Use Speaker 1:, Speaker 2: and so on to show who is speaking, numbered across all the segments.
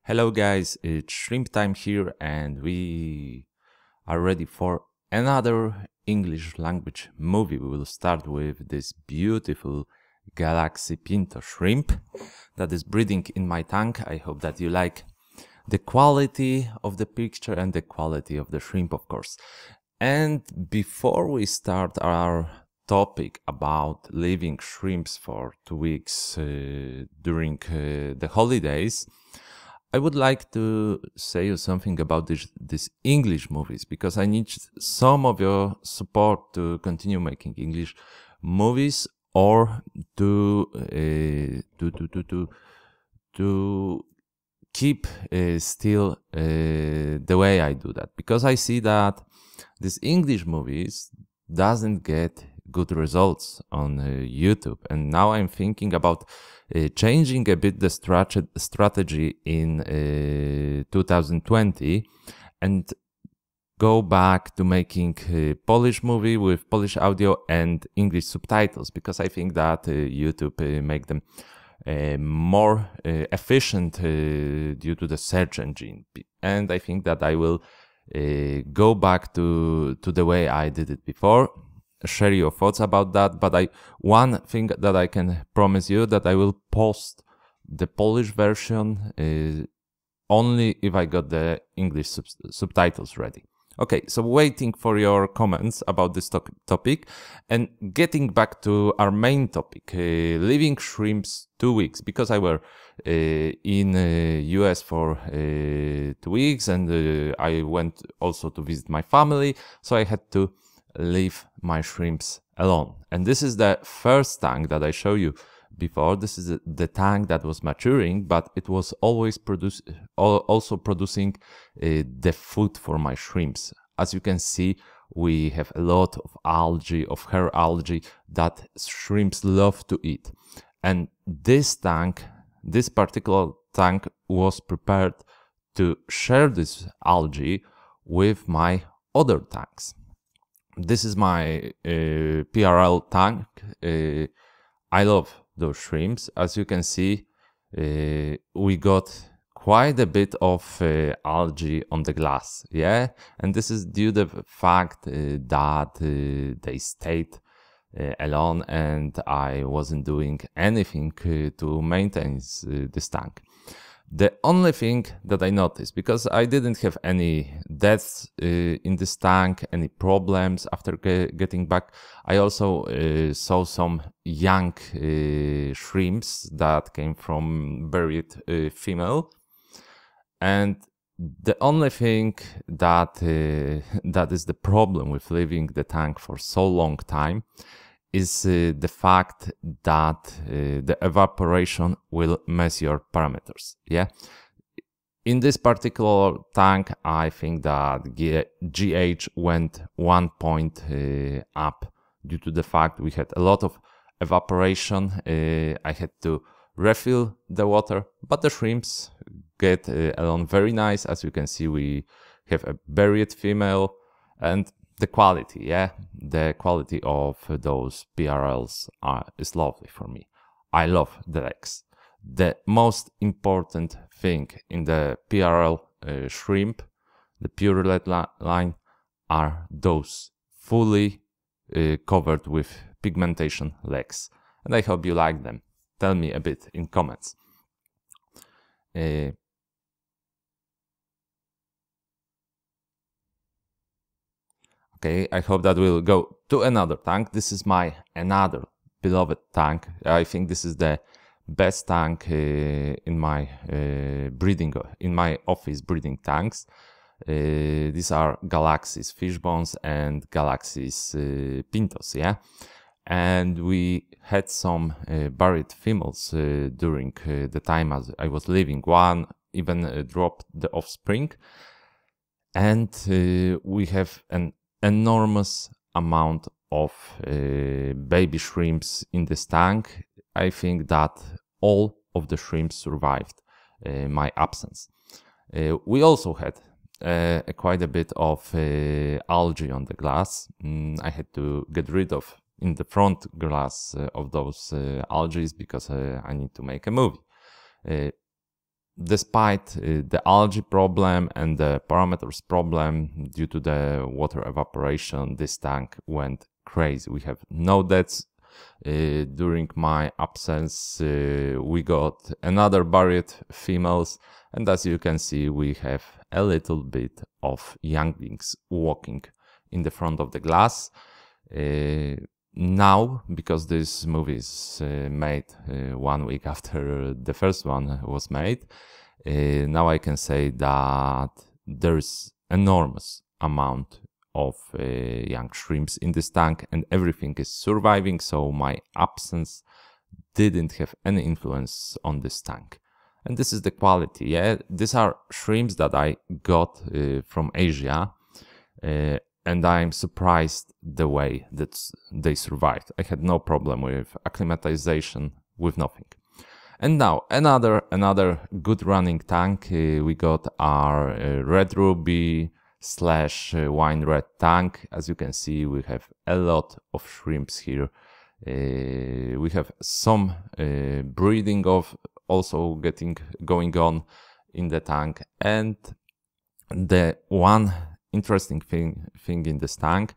Speaker 1: Hello guys, it's Shrimp time here and we are ready for another English language movie. We will start with this beautiful galaxy Pinto Shrimp that is breeding in my tank. I hope that you like the quality of the picture and the quality of the shrimp, of course. And before we start our topic about leaving shrimps for 2 weeks during the holidays, I would like to say you something about these English movies, because I need some of your support to continue making English movies or to keep still the way I do that, because I see that these English movies doesn't get good results on YouTube, and now I'm thinking about changing a bit the strategy in 2020 and go back to making a Polish movie with Polish audio and English subtitles, because I think that YouTube make them more efficient due to the search engine, and I think that I will go back to the way I did it before. Share your thoughts about that, but one thing that I can promise you, that I will post the Polish version only if I got the English subtitles ready. Okay, so waiting for your comments about this topic and getting back to our main topic, leaving shrimps 2 weeks, because I were in US for 2 weeks, and I went also to visit my family, so I had to leave my shrimps alone. And this is the first tank that I show you before. This is the tank that was maturing, but it was always also producing the food for my shrimps. As you can see, we have a lot of algae, of hair algae, that shrimps love to eat. And this tank, this particular tank, was prepared to share this algae with my other tanks. This is my PRL tank. I love those shrimps. As you can see, we got quite a bit of algae on the glass, yeah? And this is due to the fact that they stayed alone and I wasn't doing anything to maintain this tank. The only thing that I noticed, because I didn't have any deaths in this tank, any problems after getting back, I also saw some young shrimps that came from buried female. And the only thing that that is the problem with leaving the tank for so long time is the fact that the evaporation will mess your parameters, yeah? In this particular tank, I think that GH went 1 point up due to the fact we had a lot of evaporation. I had to refill the water, but the shrimps get along very nice. As you can see, we have a buried female, and the quality, yeah, the quality of those PRLs is lovely for me. I love the legs. The most important thing in the PRL shrimp, the pure red line, are those fully covered with pigmentation legs. And I hope you like them. Tell me a bit in comments. Okay, I hope that we'll go to another tank. This is my another beloved tank. I think this is the best tank in my in my office breeding tanks. These are Galaxy's fish bones and Galaxy's pintos, yeah. And we had some buried females during the time as I was leaving. One even dropped the offspring, and we have an enormous amount of baby shrimps in this tank. I think that all of the shrimps survived my absence. We also had quite a bit of algae on the glass. I had to get rid of in the front glass of those algae because I need to make a movie. despite the algae problem and the parameters problem due to the water evaporation, this tank went crazy. We have no deaths. During my absence, we got another buried females, and as you can see, we have a little bit of younglings walking in the front of the glass. Now, because this movie is made 1 week after the first one was made, now I can say that there's enormous amount of young shrimps in this tank and everything is surviving, so my absence didn't have any influence on this tank. And this is the quality. Yeah, these are shrimps that I got from Asia, and I'm surprised the way that they survived. I had no problem with acclimatization, with nothing. And now another good running tank. We got our red ruby / wine red tank. As you can see, we have a lot of shrimps here. We have some breeding of also going on in the tank. And the one interesting thing in this tank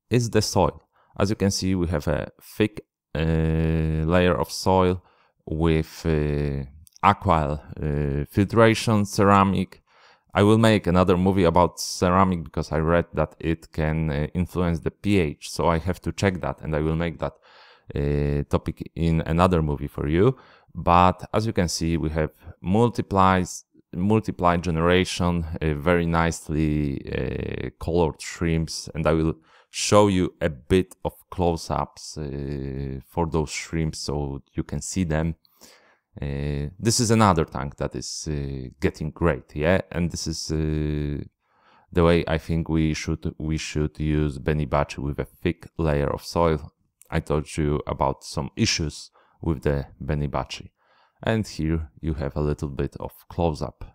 Speaker 1: is the soil. As you can see, we have a thick layer of soil with aqua filtration ceramic. I will make another movie about ceramic because I read that it can influence the pH, so I have to check that, and I will make that topic in another movie for you. But as you can see, we have multiply generation, very nicely colored shrimps, and I will show you a bit of close-ups for those shrimps so you can see them. This is another tank that is getting great, yeah, and this is the way I think we should use Benibachi with a thick layer of soil. I told you about some issues with the Benibachi, and here you have a little bit of close-up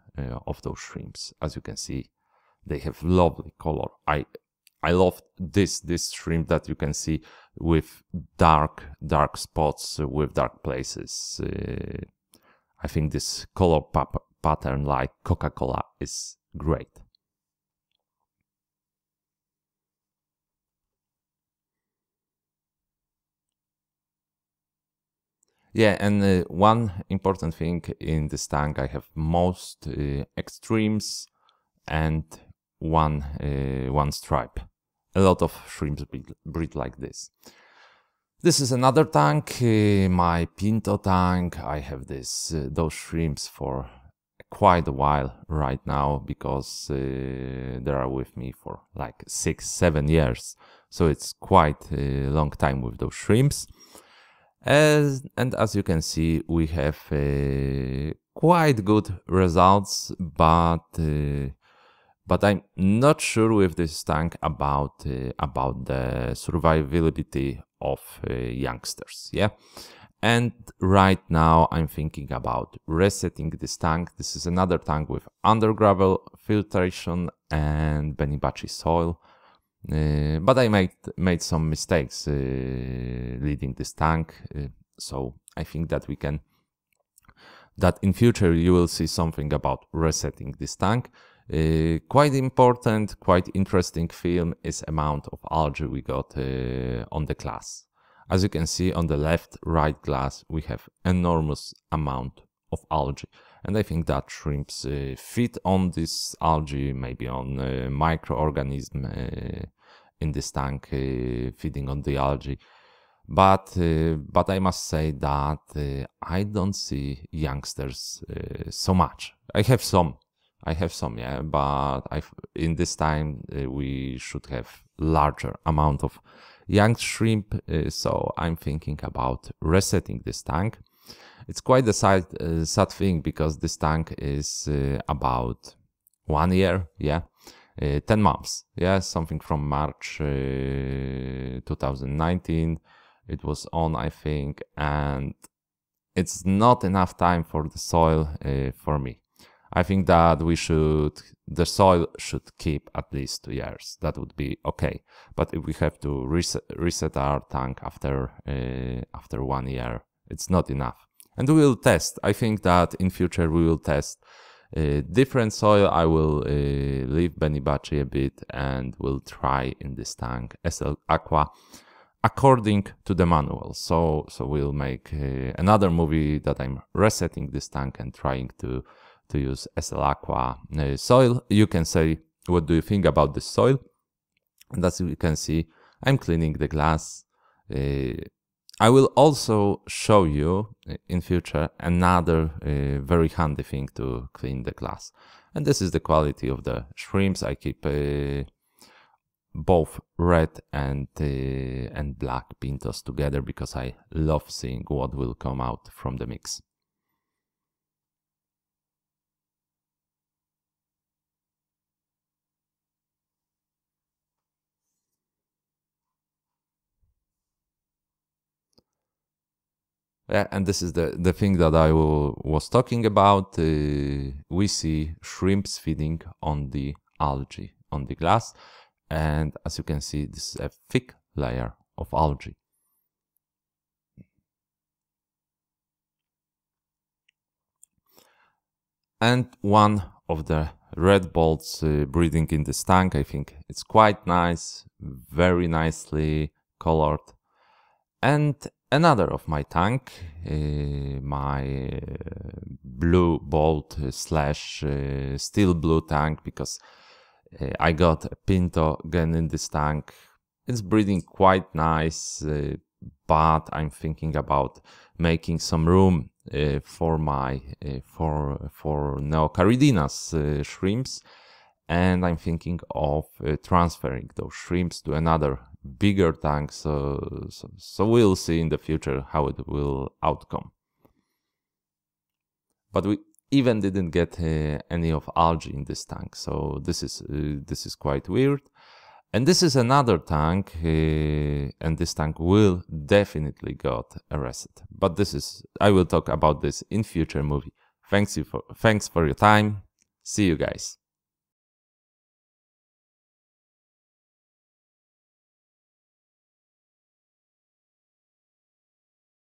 Speaker 1: of those shrimps. As you can see, they have lovely color. I love this shrimp that you can see with dark spots, with dark places. I think this color pattern like Coca-Cola is great. Yeah, and one important thing in this tank, I have most extremes and one stripe. A lot of shrimps breed like this. This is another tank, my Pinto tank. I have those shrimps for quite a while right now because they are with me for like 6-7 years. So it's quite a long time with those shrimps. And as you can see, we have quite good results, but I'm not sure with this tank about the survivability of youngsters. Yeah, and right now I'm thinking about resetting this tank. This is another tank with undergravel filtration and Benibachi soil. But I made some mistakes leading this tank, so I think that in future you will see something about resetting this tank. Quite important, quite interesting film is amount of algae we got on the glass. As you can see on the right glass, we have enormous amount of algae. And I think that shrimps feed on this algae, maybe on microorganism in this tank feeding on the algae. But I must say that I don't see youngsters so much. I have some, yeah. But in this time we should have larger amount of young shrimp. So I'm thinking about resetting this tank. It's quite a sad thing because this tank is about 1 year, yeah, 10 months, yeah, something from March 2019 it was on, I think, and it's not enough time for the soil for me. I think that the soil should keep at least 2 years. That would be okay. But if we have to reset our tank after 1 year, it's not enough. And we will test. I think that in future we will test different soil. I will leave Benibachi a bit and will try in this tank SL Aqua according to the manual. So we'll make another movie that I'm resetting this tank and trying to use SL Aqua soil. You can say, what do you think about this soil? And as you can see, I'm cleaning the glass. I will also show you in future another very handy thing to clean the glass. And this is the quality of the shrimps. I keep both red and black pintos together because I love seeing what will come out from the mix. Yeah, and this is the thing that I was talking about. We see shrimps feeding on the algae on the glass. And as you can see, this is a thick layer of algae. And one of the red bolts breeding in this tank, I think it's quite nice, very nicely colored. And another of my tank, my blue bolt slash steel blue tank, because I got a Pinto again in this tank. It's breeding quite nice, but I'm thinking about making some room for my for Neocaridina's shrimps, and I'm thinking of transferring those shrimps to another bigger tank. So we'll see in the future how it will outcome. But we even didn't get any of algae in this tank, so this is quite weird. And this is another tank, and this tank will definitely got a reset. But I will talk about this in future movie. Thanks for your time. See you guys.